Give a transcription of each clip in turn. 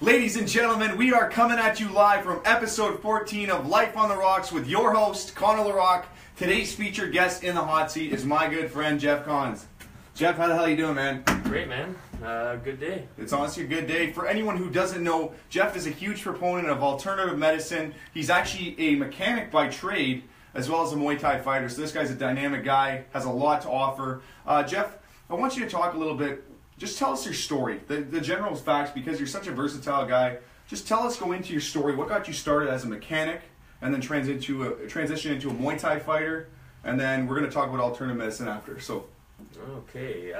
Ladies and gentlemen, we are coming at you live from episode 14 of Life on the Rocks with your host, Connor Rocques. Today's featured guest in the hot seat is my good friend, Jeff Koncz. Jeff, how the hell are you doing, man? Great, man. Good day. It's honestly a good day. For anyone who doesn't know, Jeff is a huge proponent of alternative medicine. He's actually a mechanic by trade, as well as a Muay Thai fighter. So this guy's a dynamic guy, has a lot to offer. Jeff, I want you to talk a little bit. Just tell us your story, the general facts, because you're such a versatile guy. Just tell us, go into your story. What got you started as a mechanic, and then transition into a Muay Thai fighter, and then we're going to talk about alternative medicine after. So, okay.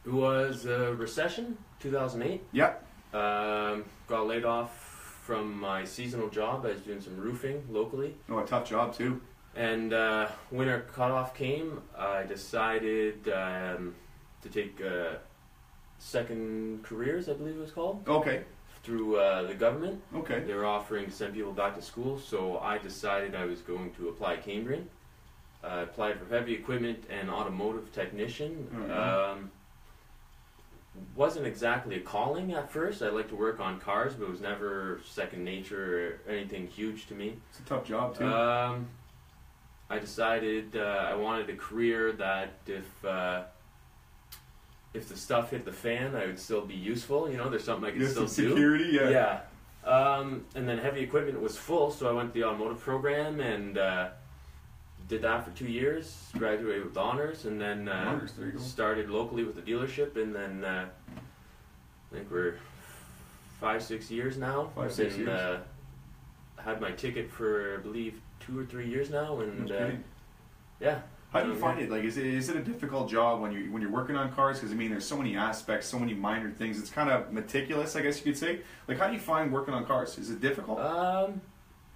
It was a recession, 2008. Yep. Got laid off from my seasonal job. I was doing some roofing locally. Oh, a tough job too. And winter cutoff came. I decided to take second careers, I believe it was called. Okay. Through the government. Okay. They were offering to send people back to school, so I decided I was going to apply Cambrian. I applied for heavy equipment and automotive technician. Mm-hmm. Wasn't exactly a calling at first. I liked to work on cars, but it was never second nature or anything huge to me. It's a tough job too. I decided I wanted a career that if the stuff hit the fan, I would still be useful. You know, there's something I could still do. Security, yeah. Yeah. And then heavy equipment was full, so I went to the automotive program and did that for 2 years. Graduated with honors, and then started locally with the dealership, and then I think we're 5-6 years now. 5-6 years. Had my ticket for, I believe, 2 or 3 years now, and yeah. How do you find it? Like, is it a difficult job when you're working on cars? Because I mean, there's so many aspects, so many minor things. It's kind of meticulous, I guess you could say. Like, how do you find working on cars? Is it difficult?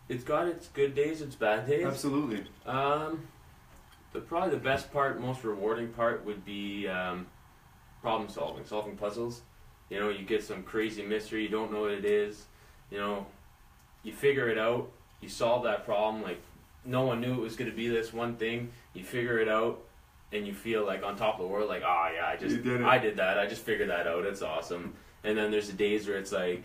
It's got its good days, its bad days. Absolutely. Probably the best part, most rewarding part, would be problem solving puzzles. You know, you get some crazy mystery, you don't know what it is. You know, you figure it out, you solve that problem. Like, no one knew it was going to be this one thing. You figure it out, and you feel like on top of the world. Like, oh yeah, I did that. I just figured that out. It's awesome. And then there's the days where it's like,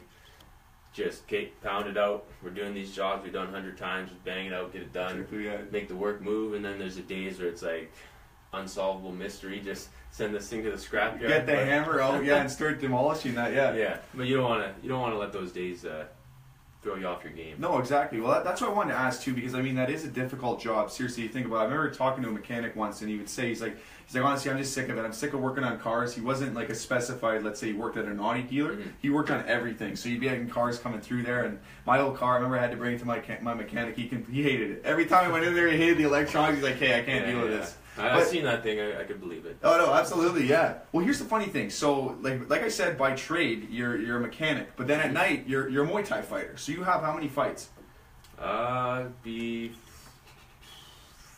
just pound it out. We're doing these jobs we've done 100 times. Just bang it out, get it done, make the work move. And then there's the days where it's like unsolvable mystery. Just send this thing to the scrapyard. Get the hammer out, and start demolishing that. Yeah. Yeah, but you don't want to let those days throw you off your game. No, exactly. Well, that's what I wanted to ask too, because I mean, that is a difficult job. Seriously, you think about it. I remember talking to a mechanic once, and he would say, he's like, honestly, I'm just sick of it. I'm sick of working on cars. He wasn't like a specified, let's say he worked at an Audi dealer. Mm-hmm. He worked on everything. So you'd be having cars coming through there, and my old car, I remember I had to bring it to my mechanic. He hated it. Every time I went in there, he hated the electronics. He's like, hey, I can't deal with this. I've seen that thing. I could believe it. Oh no, absolutely, yeah. Well, here's the funny thing. So, like I said, by trade, you're a mechanic, but then at night, you're a Muay Thai fighter. So you have how many fights? I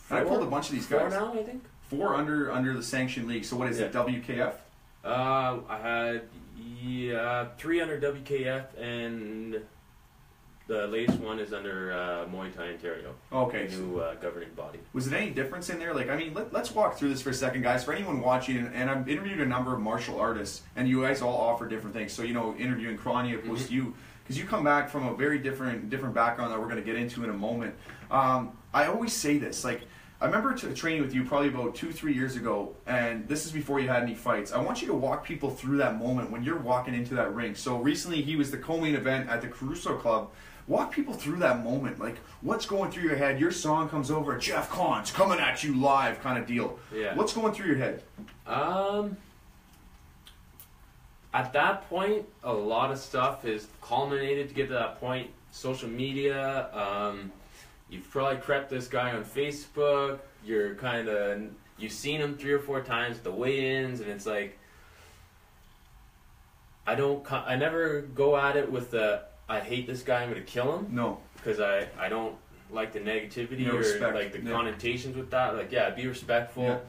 pulled a bunch of these guys. 4 now, I think. 4 under the sanctioned league. So what is it? WKF? I had 3 under WKF, and the latest one is under Muay Thai Ontario. Okay. The new governing body. Was there any difference in there? Like, I mean, let's walk through this for a second, guys. For anyone watching, and I've interviewed a number of martial artists, and you guys all offer different things. So, you know, interviewing Krania opposed to you, because you come back from a very different background that we're going to get into in a moment. I always say this, like, I remember training with you probably about 2-3 years ago, and this is before you had any fights. I want you to walk people through that moment when you're walking into that ring. So recently he was the co-main event at the Caruso Club. Walk people through that moment, like what's going through your head. Your song comes over, Jeff Koncz coming at you live kind of deal. Yeah. What's going through your head? At that point, a lot of stuff is culminated to get to that point. Social media, you've probably crept this guy on Facebook. You've seen him 3 or 4 times at the weigh-ins, and it's like, I never go at it with I hate this guy, I'm going to kill him. No. Because I don't like the negativity like the connotations with that. Like, yeah, be respectful.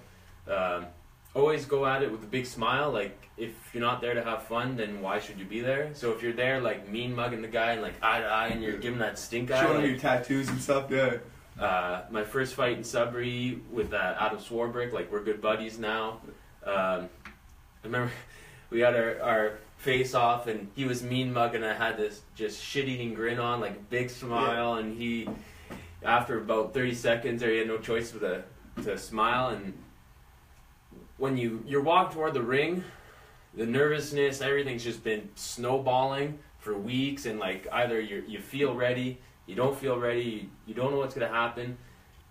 Yeah. Always go at it with a big smile. Like, if you're not there to have fun, then why should you be there? So if you're there, like, mean mugging the guy and like eye to eye, and you're giving that stink eye, showing him your tattoos and stuff. Yeah. My first fight in Sudbury with Adam Swarbrick, like, we're good buddies now. I remember we had our face off, and he was mean mugging. I had this just shit-eating grin on, like a big smile, and he, after about 30 seconds there, he had no choice but to smile. And when you're walking toward the ring, the nervousness, everything's just been snowballing for weeks, and like either you feel ready, you don't feel ready, you don't know what's gonna happen.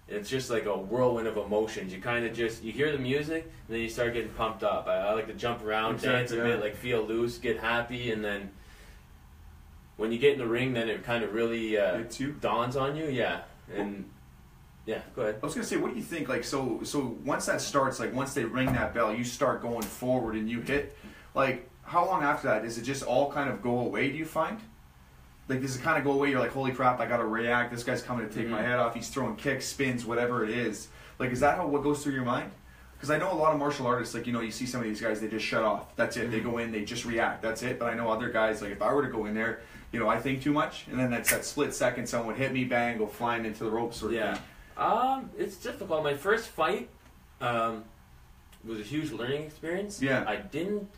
And it's just like a whirlwind of emotions. You kind of just, you hear the music, and then you start getting pumped up. I like to jump around, dance a bit, like feel loose, get happy, and then when you get in the ring, then it kind of really dawns on you. Yeah, and yeah, go ahead. I was gonna say, what do you think? Like, so once that starts, like once they ring that bell, you start going forward and you hit. Like, how long after that does it just all kind of go away? Do you find? Like, does it kind of go away? You're like, holy crap, I got to react. This guy's coming to take my head off. He's throwing kicks, spins, whatever it is. Like, is that what goes through your mind? Because I know a lot of martial artists, like, you see some of these guys, they just shut off. That's it. They go in, they just react. That's it. But I know other guys, like, if I were to go in there, I think too much. And then that's that split second, someone would hit me, bang, go flying into the ropes sort of thing. It's difficult. My first fight was a huge learning experience. Yeah. I didn't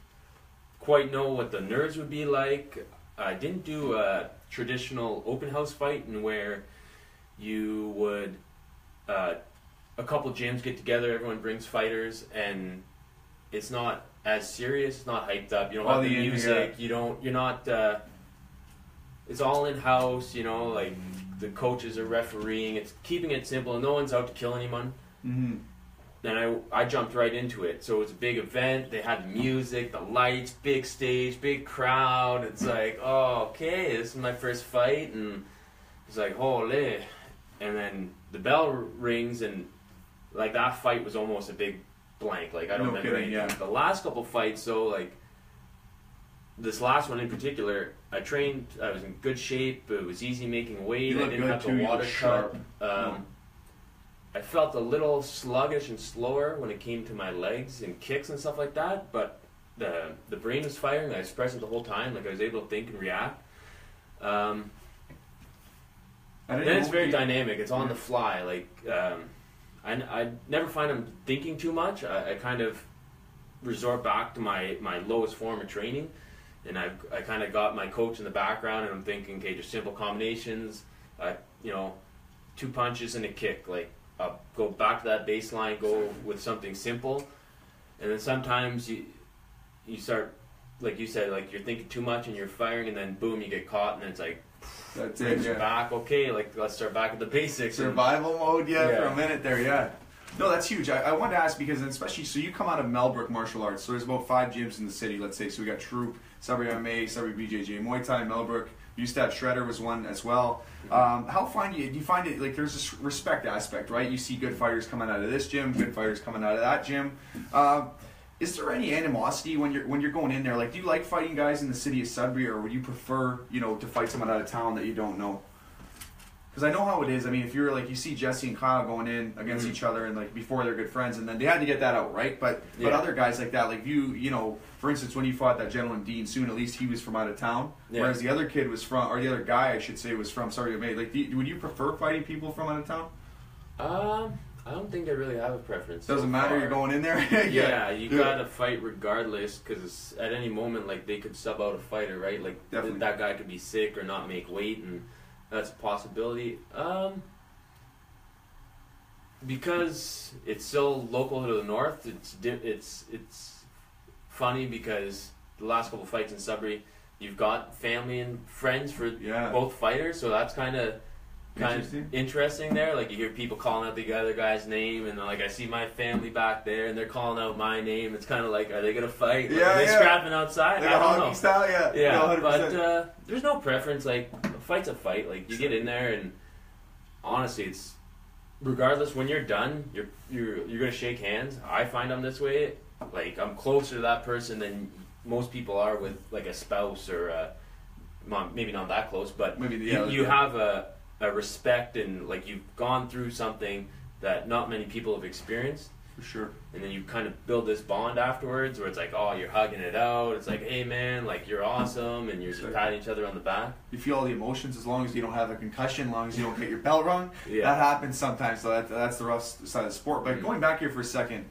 quite know what the nerves would be like. I didn't do a traditional open house fight in where you would a couple gyms get together, everyone brings fighters, and it's not as serious, it's not hyped up, you don't have the music, you're not it's all in house, like the coaches are refereeing, it's keeping it simple, and no one's out to kill anyone. And I jumped right into it. So it was a big event. They had the music, the lights, big stage, big crowd. It's like, oh, okay, this is my first fight. And it's like, holy. And then the bell rings, and like that fight was almost a big blank. Like, I don't remember anything. Yeah. The last couple fights, so like this last one in particular, I trained, I was in good shape. It was easy making weight. I didn't have the water cut. I felt a little sluggish and slower when it came to my legs and kicks and stuff like that, but the brain was firing. I was present the whole time, like I was able to think and react. Then it's very dynamic. It's on the fly. Like I never find I'm thinking too much. I kind of resort back to my lowest form of training, and I kind of got my coach in the background, and I'm thinking, okay, just simple combinations. 2 punches and a kick, like. I'll go back to that baseline, go with something simple, and then sometimes you start, like you said, like you're thinking too much and you're firing, and then boom, you get caught, and then it's like, that's it, yeah. Back, okay, like let's start back at the basics. Survival mode, for a minute there, yeah. No, that's huge. I wanted to ask because, especially, so you come out of Melbrook Martial Arts, so there's about 5 gyms in the city, let's say. So we got Troop, Sudbury MMA, Sudbury BJJ, Muay Thai, Melbrook. Used to have Shredder was one as well. How do you find it, like there's this respect aspect, right? You see good fighters coming out of this gym, good fighters coming out of that gym. Is there any animosity when you're going in there? Like, do you like fighting guys in the city of Sudbury, or would you prefer, to fight someone out of town that you don't know? Because I know how it is. I mean, if you're like, you see Jesse and Kyle going in against each other, and like before they're good friends, and then they had to get that out, right? But other guys like that, like for instance, when you fought that gentleman Dean Soon, at least he was from out of town, whereas the other kid was from, or the other guy I should say was from Sudbury. Like, would you prefer fighting people from out of town? I don't think I really have a preference. Doesn't matter. You're going in there. You gotta fight regardless, because at any moment, like they could sub out a fighter, right? Like that guy could be sick or not make weight, and that's a possibility. Because it's so local to the north, it's funny because the last couple fights in Sudbury, you've got family and friends for both fighters, so that's kind of interesting there. Like you hear people calling out the other guy's name, and like I see my family back there, and they're calling out my name. It's kind of like, are they gonna fight? Like, are they scrapping outside? Like I don't know. Style, no, but there's no preference. Like a fight's a fight. Like you get in there, and honestly, it's regardless when you're done, you're gonna shake hands. I find I'm this way. Like I'm closer to that person than most people are with like a spouse or maybe not that close, but maybe you have a respect, and like you've gone through something that not many people have experienced. For sure. And then you kind of build this bond afterwards where it's like, oh, you're hugging it out. It's like, hey man, like you're awesome, and you're just patting each other on the back. You feel all the emotions as long as you don't have a concussion, as long as you don't get your belt rung. That happens sometimes, so that's the rough side of the sport. But going back here for a second,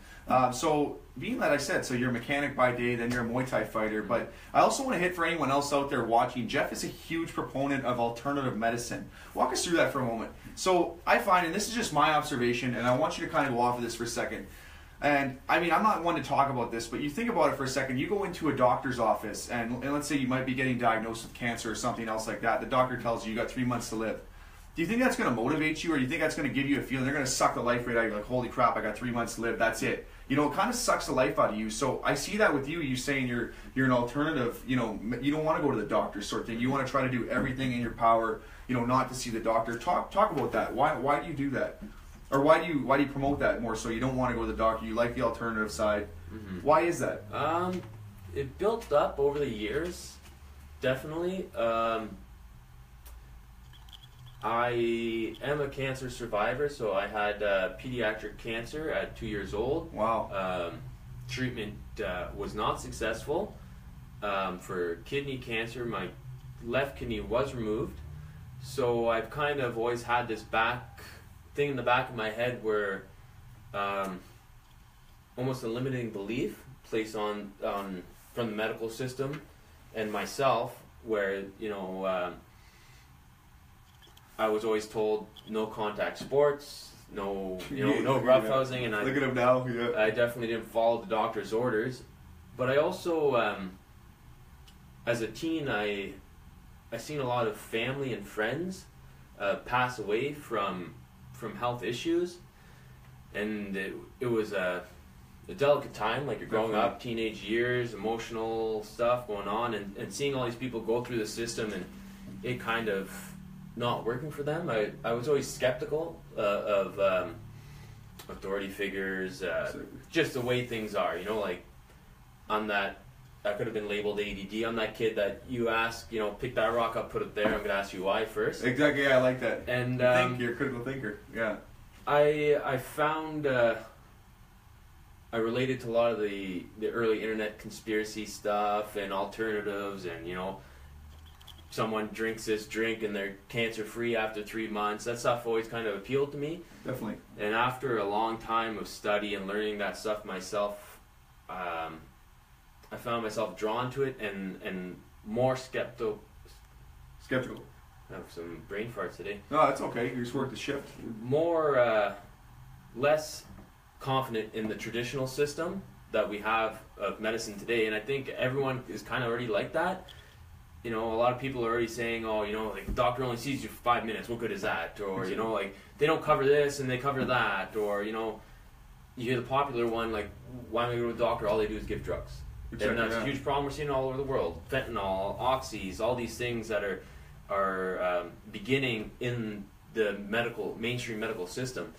so being that I said, so you're a mechanic by day, then you're a Muay Thai fighter, but I also want to hit for anyone else out there watching, Jeff is a huge proponent of alternative medicine. Walk us through that for a moment. So I find, and this is just my observation, and I want you to kind of go off of this for a second. And I mean, I'm not one to talk about this, but you think about it for a second. You go into a doctor's office, and let's say you might be getting diagnosed with cancer or something else like that. The doctor tells you got 3 months to live. Do you think that's going to motivate you, or do you think that's going to give you a feeling they're going to suck the life right out of you? Like, holy crap, I got 3 months to live. That's it. You know, it kind of sucks the life out of you. So I see that with you. You saying you're an alternative. You know, you don't want to go to the doctor sort of thing. You want to try to do everything in your power. You know, not to see the doctor. Talk about that. Why do you do that, or why do you promote that more? So you don't want to go to the doctor. You like the alternative side. Mm-hmm. Why is that? It built up over the years, definitely. I am a cancer survivor, so I had pediatric cancer at 2 years old. Wow. Treatment was not successful. For kidney cancer, my left kidney was removed. So I've kind of always had this thing in the back of my head where almost a limiting belief placed on from the medical system and myself, where, you know, I was always told no contact sports, no roughhousing, and look at him now. Yeah. I definitely didn't follow the doctor's orders. But I also, as a teen, I seen a lot of family and friends pass away from health issues, and it was a delicate time. Like, you're growing up, teenage years, emotional stuff going on, and seeing all these people go through the system and it kind of not working for them. I was always skeptical of authority figures, just the way things are. You know, like, I'm that, I could have been labeled ADD. I'm that kid that you ask, you know, pick that rock up, put it there. I'm going to ask you why first. Exactly, yeah, I like that. And you're a critical thinker, yeah. I found I related to a lot of the early internet conspiracy stuff and alternatives, and, you know, someone drinks this drink and they're cancer-free after 3 months. That stuff always kind of appealed to me. Definitely. And after a long time of study and learning that stuff myself, I found myself drawn to it and more skeptical. Skeptical. I have some brain farts today. No, that's okay. You just worked the shift. Less confident in the traditional system that we have of medicine today. And I think everyone is kind of already like that. You know, a lot of people are already saying, oh, you know, like, the doctor only sees you for 5 minutes. What good is that? Or, you know, like, they don't cover this and they cover that. Or, you know, you hear the popular one, like, why am I going to the doctor? All they do is give drugs. Exactly, and that's a huge problem we're seeing all over the world. Fentanyl, oxys, all these things that are beginning in the mainstream medical system.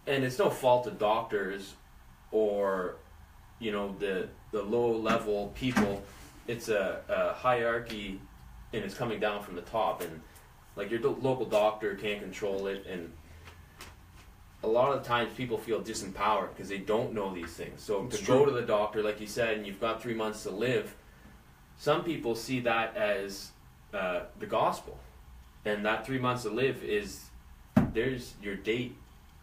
And it's no fault of doctors or, you know, the low-level people. It's a hierarchy, and it's coming down from the top, and, like, your local doctor can't control it, and a lot of the times people feel disempowered because they don't know these things. So to go to the doctor, like you said, and you've got 3 months to live, some people see that as the gospel, and that 3 months to live is, there's your date.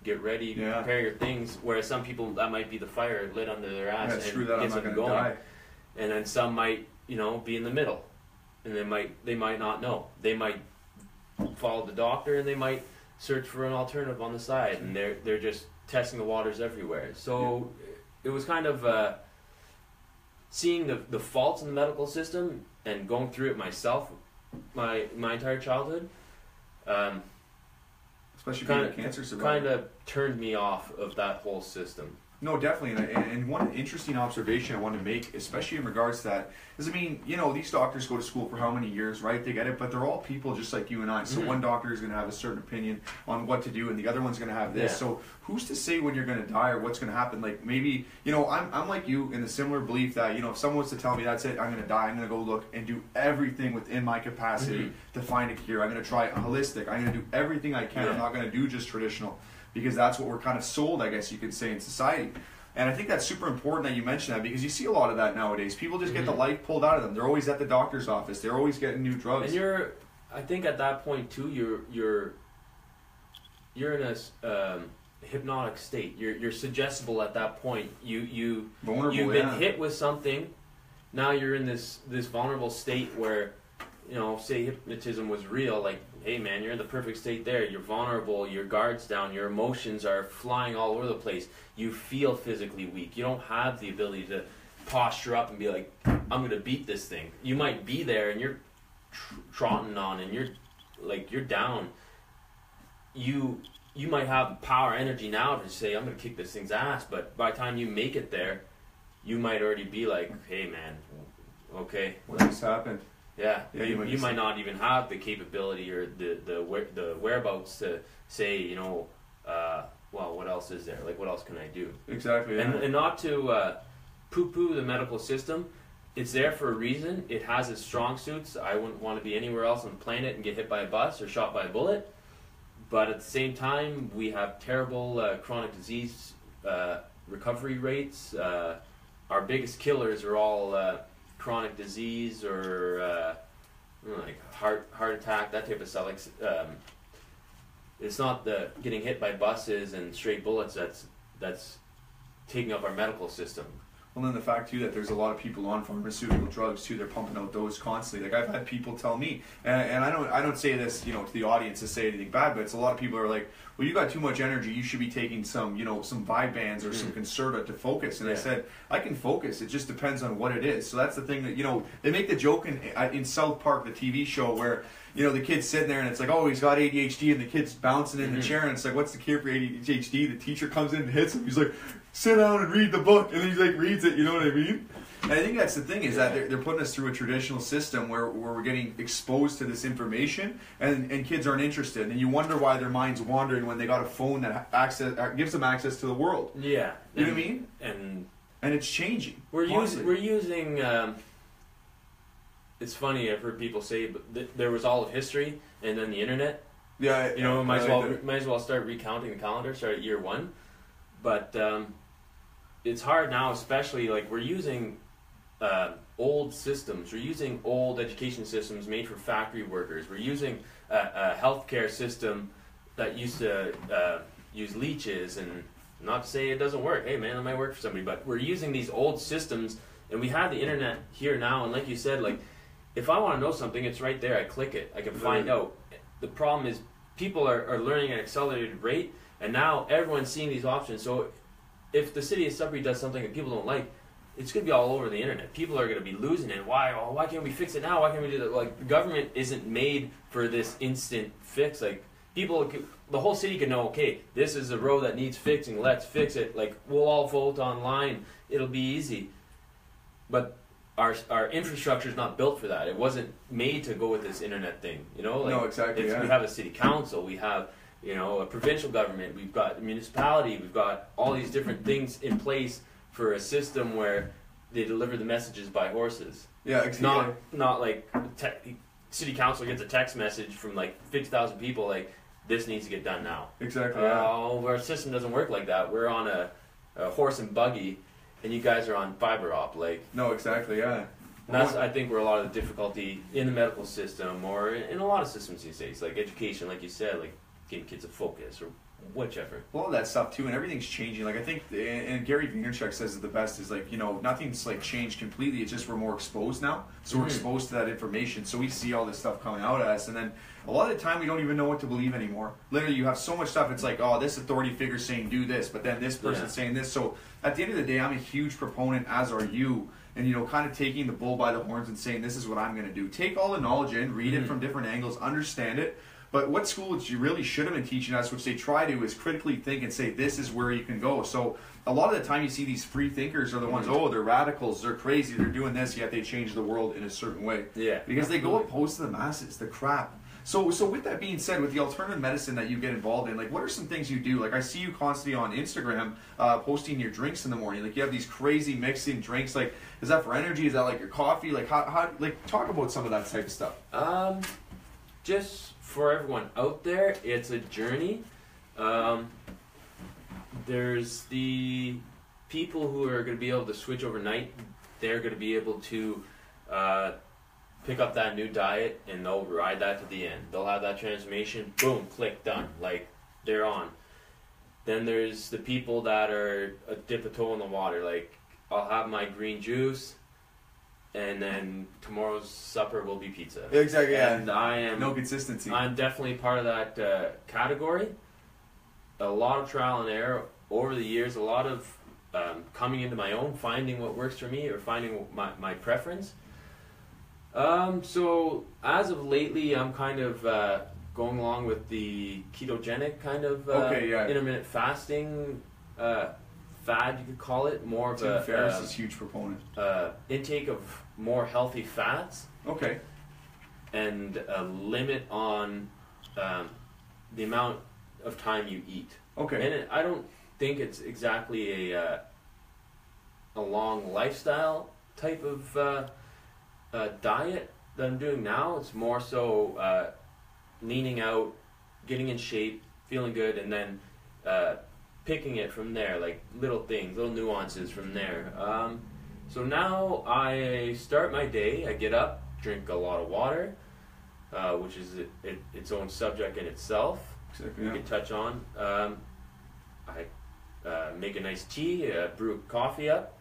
Get ready, prepare your things. Whereas some people, that might be the fire lit under their ass and gets them going. Die. And then some might, you know, be in the middle, and they might not know. They might follow the doctor, and they might search for an alternative on the side, and they're just testing the waters everywhere. So it was kind of seeing the faults in the medical system and going through it myself, my entire childhood. Especially being a cancer survivor. Kind of turned me off of that whole system. No, definitely. And one interesting observation I want to make, especially in regards to that, is, I mean, you know, these doctors go to school for how many years, right? They get it, but they're all people just like you and I. So one doctor is going to have a certain opinion on what to do, and the other one's going to have this. Yeah. So who's to say when you're going to die or what's going to happen? Like, maybe, you know, I'm like you in the similar belief that, you know, if someone was to tell me that's it, I'm going to die, I'm going to go look and do everything within my capacity to find a cure. I'm going to try holistic. I'm going to do everything I can. I'm not going to do just traditional, because that's what we're kind of sold, I guess you could say, in society. And I think that's super important that you mention that, because you see a lot of that nowadays. People just get the life pulled out of them. They're always at the doctor's office. They're always getting new drugs. And I think at that point too, you're in a hypnotic state. You're suggestible at that point. You've Vulnerable, been hit with something. Now you're in this vulnerable state where, you know, say hypnotism was real. Like, hey man, you're in the perfect state there. You're vulnerable. Your guard's down. Your emotions are flying all over the place. You feel physically weak. You don't have the ability to posture up and be like, I'm going to beat this thing. You might be there and you're trotting on and you're down. You might have power, energy now to say, I'm going to kick this thing's ass. But by the time you make it there, you might already be like, hey man, okay. What just happened? Yeah, you might not even have the capability or the whereabouts to say, you know, well, what else is there? Like, what else can I do? Exactly. Yeah. And not to poo-poo the medical system. It's there for a reason. It has its strong suits. I wouldn't want to be anywhere else on the planet and get hit by a bus or shot by a bullet. But at the same time, we have terrible chronic disease recovery rates. Our biggest killers are all chronic disease or like heart attack, that type of stuff. Like, it's not the getting hit by buses and straight bullets that's taking up our medical system. Well, then the fact too that there's a lot of people on pharmaceutical drugs too. They're pumping out those constantly. Like, I've had people tell me, and I don't say this, you know, to the audience to say anything bad, but it's a lot of people are like, well, you got too much energy. You should be taking some, you know, some Vyvanse or some Concerta to focus. And I said, I can focus. It just depends on what it is. So that's the thing that, you know, they make the joke in South Park, the TV show, where, you know, the kid's sitting there and it's like, oh, he's got ADHD, and the kid's bouncing in the chair, and it's like, what's the cure for ADHD? The teacher comes in and hits him. He's like, sit down and read the book, and then he like reads it. You know what I mean? And I think that's the thing, is that they're putting us through a traditional system where we're getting exposed to this information, and kids aren't interested, and you wonder why their mind's wandering when they got a phone that gives them access to the world. Yeah, you know what I mean? And it's changing. We're using. It's funny, I've heard people say, but there was all of history and then the internet. Yeah, you know, might as well start recounting the calendar. Start at year one, but it's hard now, especially like we're using old systems. We're using old education systems made for factory workers. We're using a healthcare system that used to use leeches, and not to say it doesn't work. Hey man, it might work for somebody, but we're using these old systems, and we have the internet here now. And like you said, like, if I want to know something, it's right there. I click it. I can find out. The problem is people are learning at an accelerated rate, and now everyone's seeing these options. So if the city of Sudbury does something that people don't like, it's going to be all over the internet. People are going to be losing it. Why can't we fix it now? Why can't we do that? Like, the government isn't made for this instant fix. Like, the whole city can know, okay, this is a road that needs fixing. Let's fix it. Like, we'll all vote online. It'll be easy. But our infrastructure is not built for that. It wasn't made to go with this internet thing. You know, like, no, exactly. We have a city council. We have, you know, a provincial government. We've got a municipality. We've got all these different things in place for a system where they deliver the messages by horses. Yeah, exactly. Not like city council gets a text message from like 50,000 people, like, this needs to get done now. Exactly. Our system doesn't work like that. We're on a horse and buggy, and you guys are on fiber op. Like, no, exactly. Yeah. And that's, I think, where a lot of the difficulty in the medical system, or in a lot of systems these days, like education, like you said, like getting kids to focus or whichever. Well, that stuff too, and everything's changing. Like, I think, and Gary Vaynerchuk says it the best, is like, you know, nothing's like changed completely. It's just we're more exposed now, so we're exposed to that information. So we see all this stuff coming out at us, and then a lot of the time we don't even know what to believe anymore. Literally, you have so much stuff. It's like, oh, this authority figure saying do this, but then this person's saying this. So at the end of the day, I'm a huge proponent, as are you, and, you know, kind of taking the bull by the horns and saying, this is what I'm going to do. Take all the knowledge in, read it from different angles, understand it. But what schools you really should have been teaching us, which they try to, is critically think and say, this is where you can go. So a lot of the time you see these free thinkers are the ones, oh, they're radicals, they're crazy, they're doing this, yet they change the world in a certain way. Yeah. Because they go opposed to the masses, the crap. So with that being said, with the alternative medicine that you get involved in, like, what are some things you do? Like, I see you constantly on Instagram posting your drinks in the morning. Like, you have these crazy mixing drinks. Like, is that for energy? Is that like your coffee? Like, how like, talk about some of that type of stuff. Just for everyone out there, it's a journey. There's the people who are going to be able to switch overnight. They're going to be able to pick up that new diet, and they'll ride that to the end. They'll have that transformation, boom, click, done. Like, they're on. Then there's the people that are a dip a toe in the water. Like, I'll have my green juice, and then tomorrow's supper will be pizza. Exactly. And I am no consistency. I'm definitely part of that category. A lot of trial and error over the years. A lot of coming into my own, finding what works for me, or finding my preference. So as of lately, I'm kind of going along with the ketogenic kind of intermittent fasting fad, you could call it. More of Tim Ferriss is a huge proponent. Intake of more healthy fats. Okay. And a limit on the amount of time you eat. Okay. And I don't think it's exactly a long lifestyle type of diet that I'm doing now. It's more so leaning out, getting in shape, feeling good, and then picking it from there, like little things, little nuances from there. So now I start my day, I get up, drink a lot of water, which is its own subject in itself. Exactly, we could touch on. I make a nice tea, brew coffee up.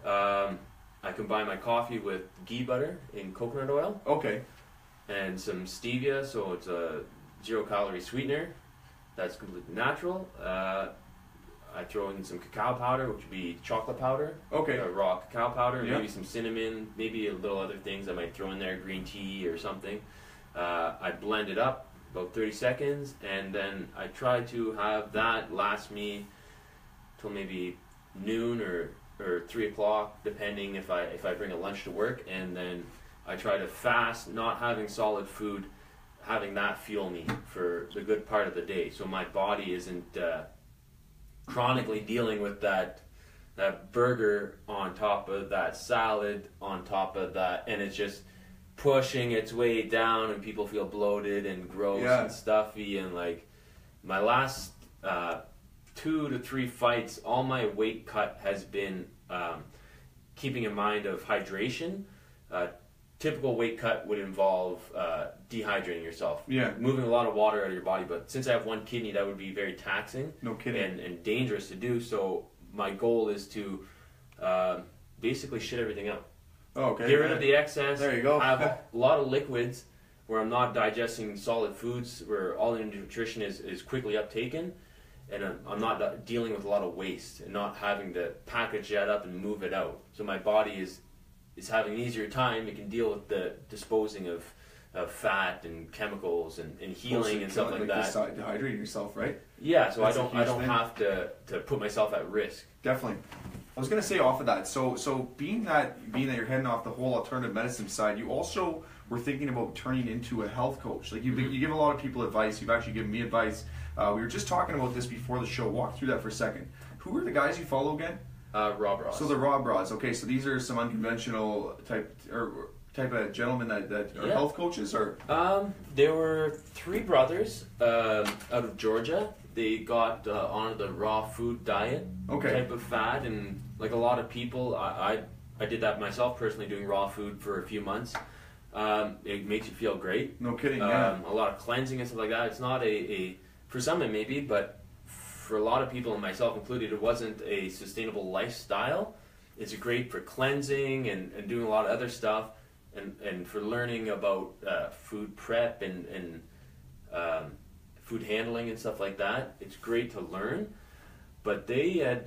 I combine my coffee with ghee butter and coconut oil. Okay. And some stevia, so it's a 0-calorie sweetener that's completely natural. I throw in some cacao powder, which would be chocolate powder. Okay. Raw cacao powder, Yeah. maybe some cinnamon, maybe a little other things I might throw in there, green tea or something. I blend it up about 30 seconds, and then I try to have that last me till maybe noon or 3 o'clock, depending if I bring a lunch to work, and then I try to fast, not having solid food, having that fuel me for the good part of the day, so my body isn't chronically dealing with that burger on top of that salad on top of that, and it's just pushing its way down, and people feel bloated and gross and stuffy. And like my last 2 to 3 fights, all my weight cut has been keeping in mind of hydration. Typical weight cut would involve dehydrating yourself, moving a lot of water out of your body. But since I have one kidney, that would be very taxing, no kidding, and dangerous to do. So my goal is to basically shit everything out. Oh, okay. Get rid of the excess. There you go. Have a lot of liquids where I'm not digesting solid foods, where all the nutrition is quickly uptaken, and I'm not dealing with a lot of waste and not having to package that up and move it out. So my body is having an easier time. It can deal with the disposing of fat and chemicals and healing and stuff like that. Dehydrating yourself, right? Yeah, so That's I don't have to put myself at risk. Definitely. I was going to say off of that, so being that you're heading off the whole alternative medicine side, you also were thinking about turning into a health coach. Like you give a lot of people advice. You've actually given me advice. We were just talking about this before the show. Walk through that for a second. Who are the guys you follow again? Rocques. So the Rocques. Okay, so these are some unconventional type of gentlemen that are health coaches, or there were 3 brothers out of Georgia. They got on the raw food diet type of fad, and like a lot of people, I did that myself personally, doing raw food for a few months. It makes you feel great. No kidding. A lot of cleansing and stuff like that. It's not for some it may be, but for a lot of people, and myself included, it wasn't a sustainable lifestyle. It's great for cleansing and doing a lot of other stuff, and for learning about food prep and food handling and stuff like that. It's great to learn. But they had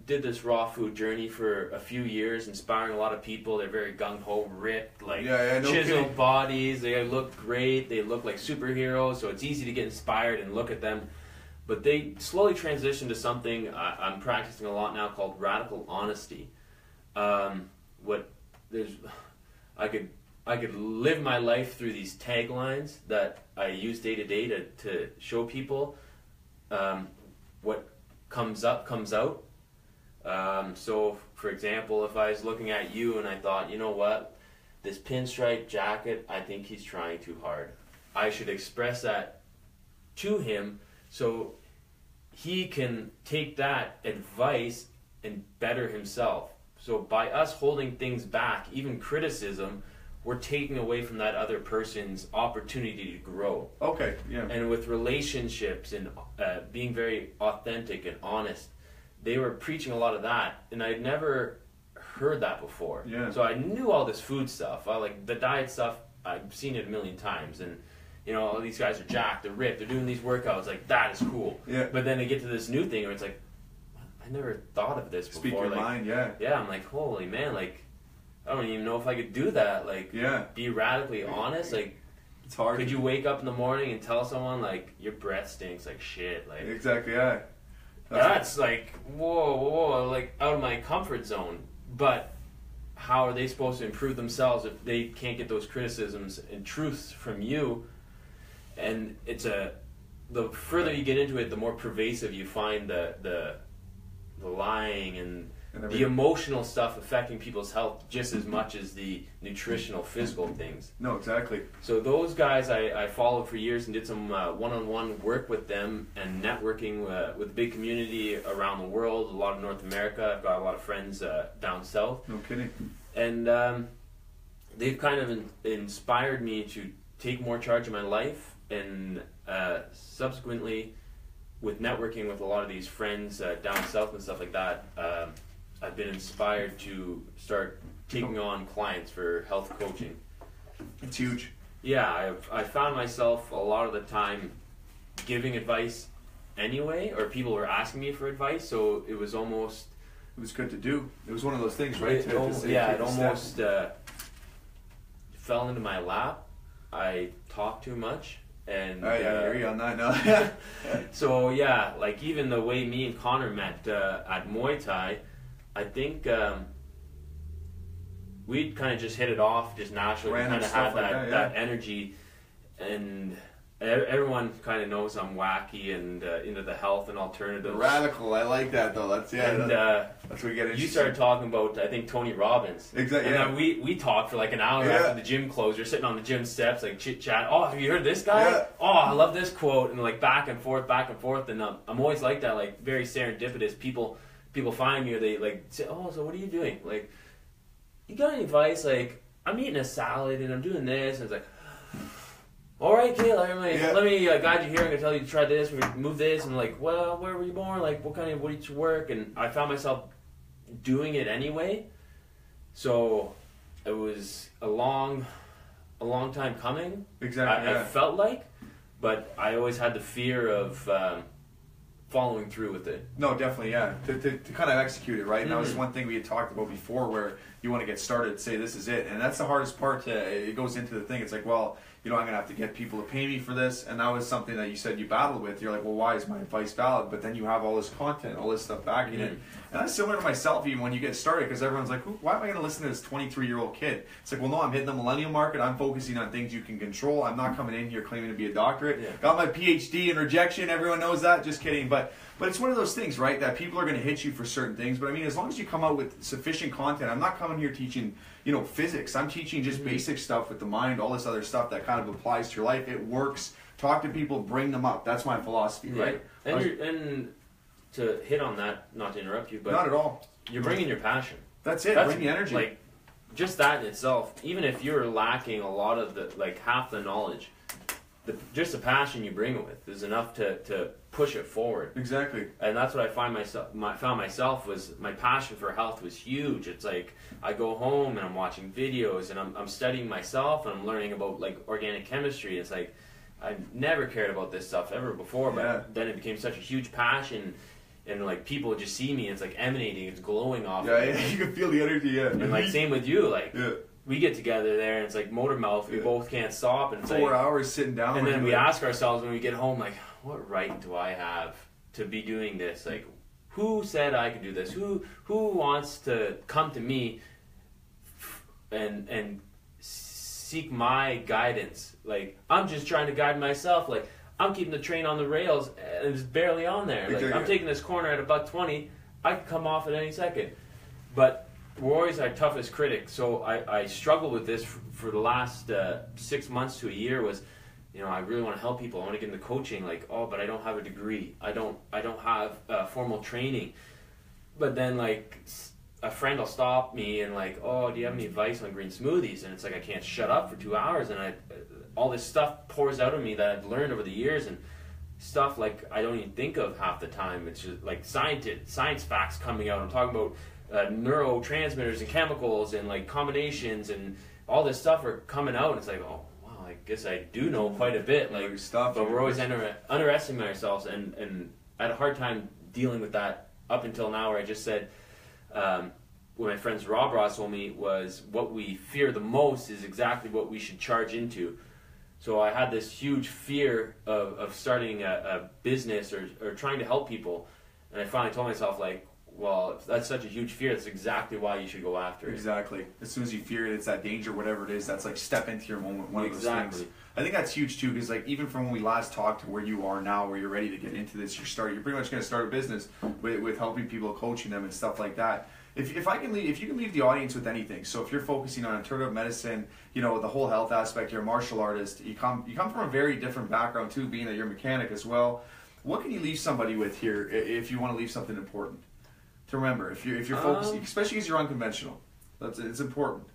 did this raw food journey for a few years, inspiring a lot of people. They're very gung-ho, ripped, like chiseled bodies. They look great. They look like superheroes, so it's easy to get inspired and look at them. But they slowly transitioned to something I'm practicing a lot now called radical honesty. I could live my life through these taglines that I use day to day to show people what comes up comes out. So, for example, if I was looking at you and I thought, you know what, this pinstripe jacket, I think he's trying too hard. I should express that to him so he can take that advice and better himself. So by us holding things back, even criticism, we're taking away from that other person's opportunity to grow. Okay, yeah. And with relationships and being very authentic and honest, they were preaching a lot of that, and I'd never heard that before. Yeah. So I knew all this food stuff. I like the diet stuff. I've seen it a million times, and you know, all these guys are jacked, they're ripped, they're doing these workouts. Like, that is cool. Yeah. But then they get to this new thing where it's like, I never thought of this before. Speak your like, mind, yeah. Yeah, I'm like, holy man, like, I don't even know if I could do that. Like, yeah. Be radically honest. Like, it's hard. Could you wake up in the morning and tell someone, like, your breath stinks like shit? Like, exactly, yeah. That's like, whoa, like, out of my comfort zone. But how are they supposed to improve themselves if they can't get those criticisms and truths from you? And the further you get into it, the more pervasive you find the lying and the emotional stuff affecting people's health just as much as the nutritional, physical things. No, exactly. So those guys I followed for years and did some one-on-one work with them and networking with a big community around the world, a lot of North America. I've got a lot of friends down south. No kidding. And they've kind of inspired me to take more charge of my life, and subsequently with networking with a lot of these friends down south and stuff like that, I've been inspired to start taking on clients for health coaching. It's huge. Yeah, I found myself a lot of the time giving advice anyway, or people were asking me for advice, so it was almost... It was good to do. It was one of those things, right? It almost fell into my lap. I talked too much. And I hear you on that now. So yeah, like even the way me and Connor met at Muay Thai, I think we'd kind of just hit it off just naturally. We kind of had that energy, and everyone kind of knows I'm wacky and into the health and alternatives. Radical, I like that though. That's And that's what you get. You started talking about, I think, Tony Robbins. Exactly. And then we talked for like an hour after the gym closed. You're sitting on the gym steps, like chit chat. Oh, have you heard this guy? Yeah. Oh, I love this quote, and like back and forth. And I'm always like that, like very serendipitous. People find me, or they like say, oh, so what are you doing? Like, you got any advice? Like, I'm eating a salad and I'm doing this, and it's like, all right, Kayla, let me guide you here. I'm going to tell you to try this, move this. And I'm like, well, where were you born? Like, what did you work? And I found myself doing it anyway. So it was a long time coming. Exactly. I felt like, but I always had the fear of following through with it. No, definitely, yeah. To kind of execute it, right? And that was one thing we had talked about before, where you want to get started, say this is it. And that's the hardest part. It goes into the thing. It's like, well, I'm going to have to get people to pay me for this. And that was something that you said you battled with. You're like, well, why is my advice valid? But then you have all this content, all this stuff backing it. And that's similar to myself even when you get started, because everyone's like, why am I going to listen to this 23-year-old kid? It's like, well, no, I'm hitting the millennial market. I'm focusing on things you can control. I'm not coming in here claiming to be a doctorate. Yeah. Got my PhD in rejection. Everyone knows that. Just kidding. But it's one of those things, right, that people are going to hit you for certain things. But I mean, as long as you come out with sufficient content, I'm not coming here teaching, physics. I'm teaching just basic stuff with the mind, all this other stuff that kind of applies to your life. It works. Talk to people, bring them up. That's my philosophy, right? And to hit on that, not to interrupt you, but not at all. You're bringing your passion. That's it. Bring the energy. Like, just that in itself, even if you're lacking a lot of half the knowledge, just the passion you bring it with is enough to push it forward. Exactly. And that's what I found myself was my passion for health was huge. It's like I go home and I'm watching videos and I'm studying myself and I'm learning about like organic chemistry. It's like I've never cared about this stuff ever before, but then it became such a huge passion. And like people just see me, and it's like emanating, it's glowing off. Yeah, you can feel the energy. Yeah, and like same with you, like we get together there, and it's like motor mouth. We both can't stop, and it's 4 hours sitting down. And then we ask ourselves when we get home, like, what right do I have to be doing this? Like, who said I could do this? Who wants to come to me and seek my guidance? Like, I'm just trying to guide myself. Like, I'm keeping the train on the rails, and it's barely on there. Like, I'm taking this corner at about 20. I could come off at any second. But we're always our toughest critic. So I struggled with this for the last 6 months to a year. Was, I really want to help people. I want to get into coaching. Like, but I don't have a degree. I don't have formal training. But then, like, a friend will stop me and like, oh, do you have any advice on green smoothies? And it's like I can't shut up for 2 hours, and all this stuff pours out of me that I've learned over the years, and stuff like I don't even think of half the time. It's just like science facts coming out. I'm talking about neurotransmitters and chemicals and like combinations, and all this stuff are coming out. And it's like, oh wow, I guess I do know quite a bit. Like stuff, but we're always underestimating ourselves, and I had a hard time dealing with that up until now, where I just said. What my friends Rocques told me was what we fear the most is exactly what we should charge into. So I had this huge fear of starting a business or trying to help people, and I finally told myself, like, well, if that's such a huge fear, that's exactly why you should go after it. Exactly. As soon as you fear it, it's that danger, whatever it is, that's like step into your moment, one of those things. I think that's huge too, because like even from when we last talked to where you are now, where you're ready to get into this, you're pretty much going to start a business with helping people, coaching them and stuff like that. If you can leave the audience with anything, so if you're focusing on alternative medicine, you know, the whole health aspect, you're a martial artist, you come from a very different background too, being that you're a mechanic as well. What can you leave somebody with here if you want to leave something important to remember? If you're focusing, especially because you're unconventional, it's important.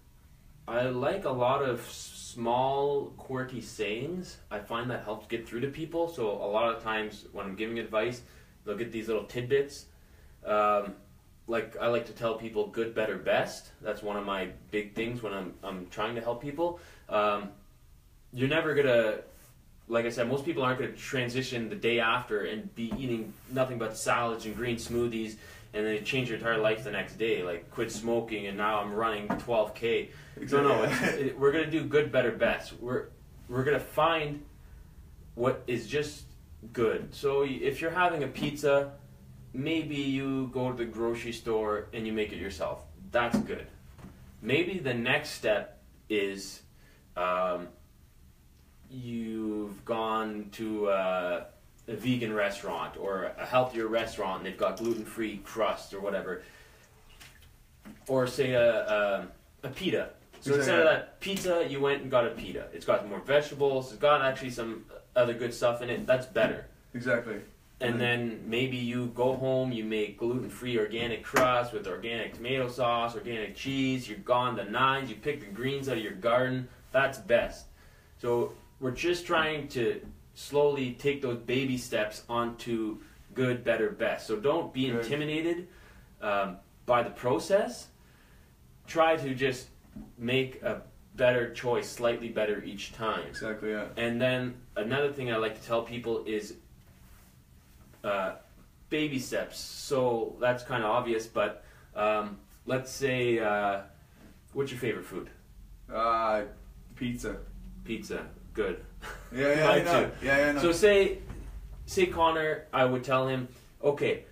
I like a lot of small, quirky sayings. I find that helps get through to people. So a lot of times when I'm giving advice, they'll get these little tidbits. Like I like to tell people good, better, best. That's one of my big things when I'm trying to help people. You're never gonna, like I said, most people aren't gonna transition the day after and be eating nothing but salads and green smoothies, and then change your entire life the next day. Like quit smoking and now I'm running 12K. Exactly. No, we're gonna do good, better, best. We're gonna find what is just good. So if you're having a pizza, maybe you go to the grocery store and you make it yourself. That's good. Maybe the next step is you've gone to a vegan restaurant or a healthier restaurant and they've got gluten-free crust or whatever. Or say a pita. So instead of that pizza, you went and got a pita. It's got more vegetables. It's got actually some other good stuff in it. That's better. Exactly. And then maybe you go home, you make gluten-free organic crust with organic tomato sauce, organic cheese. You've gone the nines. You pick the greens out of your garden. That's best. So we're just trying to slowly take those baby steps onto good, better, best. So don't be intimidated by the process. Try to just make a better choice, slightly better each time. Exactly, yeah. And then another thing I like to tell people is baby steps. So that's kind of obvious, but let's say, what's your favorite food? Pizza. Pizza. Good. Yeah, I know. Yeah, I know. So say Connor, I would tell him, okay,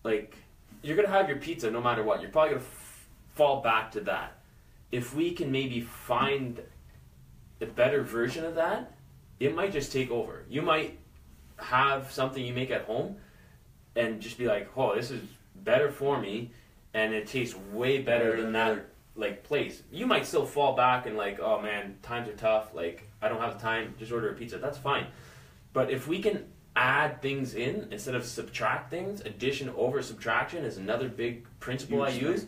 like, you're going to have your pizza no matter what. You're probably going to fall back to that. If we can maybe find a better version of that, it might just take over. You might have something you make at home and just be like, oh, this is better for me, and it tastes way better than that like place. You might still fall back and like, oh man, times are tough, like I don't have the time, just order a pizza. That's fine. But if we can add things in instead of subtract things, addition over subtraction is another big principle I use.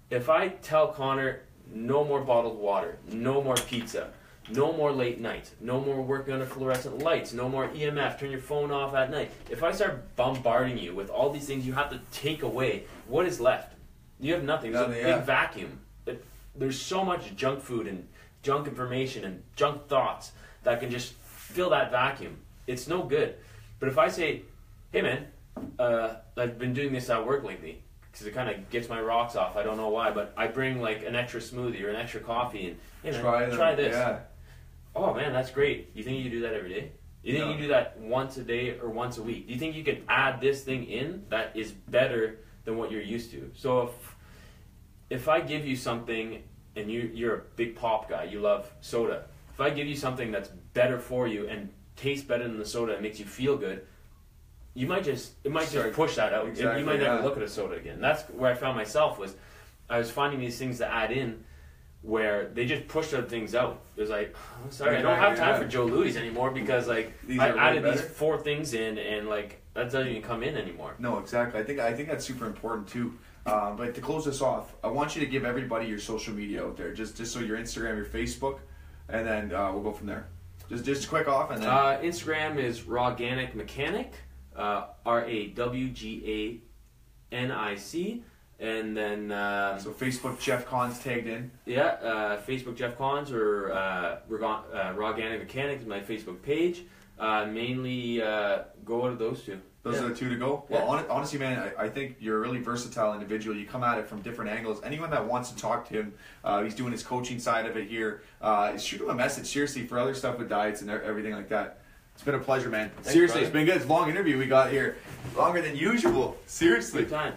If I tell Connor, no more bottled water, no more pizza, no more late nights, no more working under fluorescent lights, no more EMF, turn your phone off at night. If I start bombarding you with all these things you have to take away, what is left? You have nothing. There's a big vacuum. There's so much junk food and junk information and junk thoughts that can just fill that vacuum. It's no good. But if I say, hey man, I've been doing this at work lately, because it kind of gets my rocks off. I don't know why, but I bring like an extra smoothie or an extra coffee and hey man, try this. Yeah. Oh man, that's great. You think you do that every day? You think you do that once a day or once a week? Do you think you can add this thing in that is better than what you're used to? So if I give you something and you're a big pop guy, you love soda. If I give you something that's better for you and tastes better than the soda and makes you feel good, it might just push that out. Exactly, you might never look at a soda again. That's where I found myself was I was finding these things to add in where they just pushed other things out. It was like, oh, sorry, I don't have time for Joe Louis anymore because like I added these 4 things in and like that doesn't even come in anymore. No, exactly. I think that's super important too. But to close this off, I want you to give everybody your social media out there, just so your Instagram, your Facebook, and then we'll go from there. Just quick off and then. Instagram is Rawganic Mechanic, RAWGANIC, and then. So Facebook Jeff Koncz tagged in. Yeah, Facebook Jeff Koncz or Rawganic Mechanic is my Facebook page. Mainly go out of those two. Those are the two to go? Yeah. Well, honestly, man, I think you're a really versatile individual. You come at it from different angles. Anyone that wants to talk to him, he's doing his coaching side of it here. Shoot him a message, seriously, for other stuff with diets and everything like that. It's been a pleasure, man. Thanks, seriously, brother. It's been good. It's a long interview we got here. Longer than usual. Seriously. Good time.